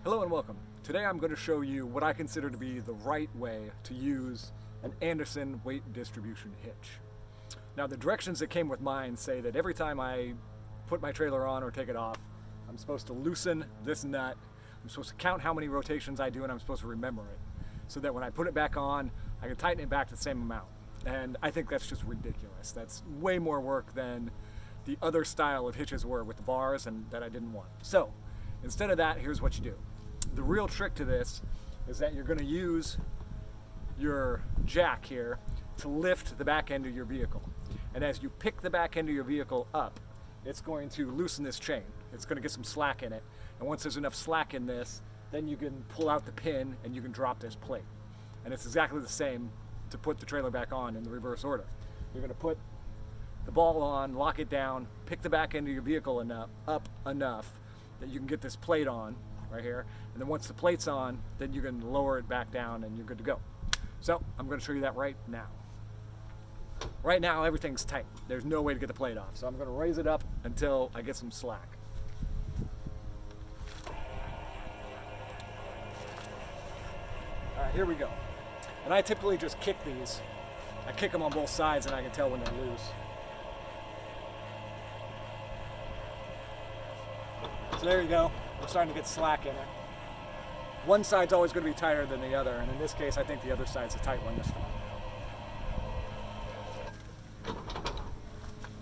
Hello and welcome. Today I'm going to show you what I consider to be the right way to use an Andersen weight distribution hitch. Now the directions that came with mine say that every time I put my trailer on or take it off, I'm supposed to loosen this nut, I'm supposed to count how many rotations I do, and I'm supposed to remember it, so that when I put it back on, I can tighten it back to the same amount. And I think that's just ridiculous. That's way more work than the other style of hitches were with the bars, and that I didn't want. So instead of that, here's what you do. The real trick to this is that you're going to use your jack here to lift the back end of your vehicle. And as you pick the back end of your vehicle up, it's going to loosen this chain. It's going to get some slack in it. And once there's enough slack in this, then you can pull out the pin and you can drop this plate. And it's exactly the same to put the trailer back on in the reverse order. You're going to put the ball on, lock it down, pick the back end of your vehicle up enough that you can get this plate on right here. And then once the plate's on, then you can lower it back down and you're good to go. So I'm going to show you that right now. Right now everything's tight. There's no way to get the plate off. So I'm going to raise it up until I get some slack. All right, here we go. And I typically just kick these. I kick them on both sides and I can tell when they're loose. So there you go. We're starting to get slack in it. One side's always going to be tighter than the other, and in this case I think the other side's a tight one this time.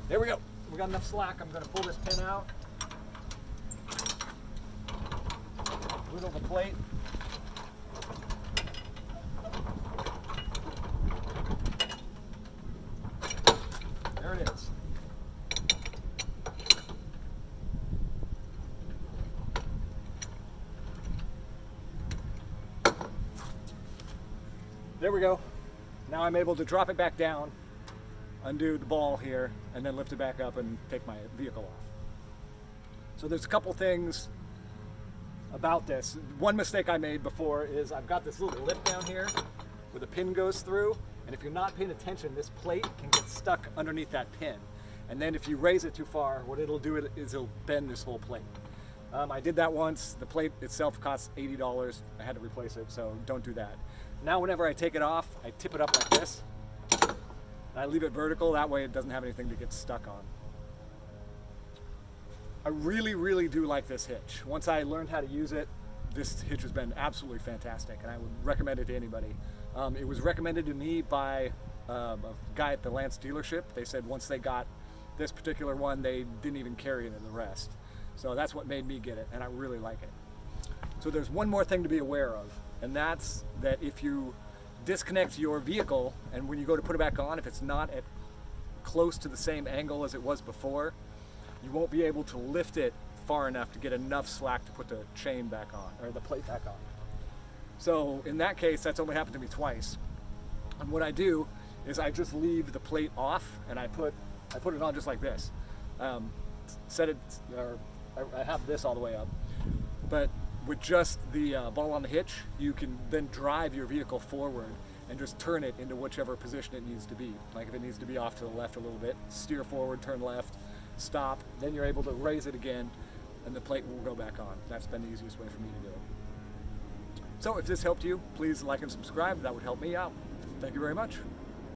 There we go. We got enough slack. I'm going to pull this pin out. Whittle the plate. There it is. There we go. Now I'm able to drop it back down, undo the ball here, and then lift it back up and take my vehicle off. So there's a couple things about this. One mistake I made before is I've got this little lip down here where the pin goes through, and if you're not paying attention, this plate can get stuck underneath that pin. And then if you raise it too far, what it'll do is it'll bend this whole plate. I did that once. The plate itself costs $80. I had to replace it, so don't do that. Now whenever I take it off, I tip it up like this. And I leave it vertical, that way it doesn't have anything to get stuck on. I really do like this hitch. Once I learned how to use it, this hitch has been absolutely fantastic, and I would recommend it to anybody. It was recommended to me by a guy at the Lance dealership. They said once they got this particular one, they didn't even carry it in the rest. So that's what made me get it, and I really like it. So there's one more thing to be aware of, and that's that if you disconnect your vehicle and when you go to put it back on, if it's not at close to the same angle as it was before, you won't be able to lift it far enough to get enough slack to put the chain back on, or the plate back on. So in that case, that's only happened to me twice. And what I do is I just leave the plate off and I put it on just like this. Set it, or I have this all the way up, but with just the ball on the hitch, you can then drive your vehicle forward and just turn it into whichever position it needs to be. Like if it needs to be off to the left a little bit, steer forward, turn left, stop, then you're able to raise it again and the plate will go back on. That's been the easiest way for me to do it. So if this helped you, please like and subscribe. That would help me out. Thank you very much.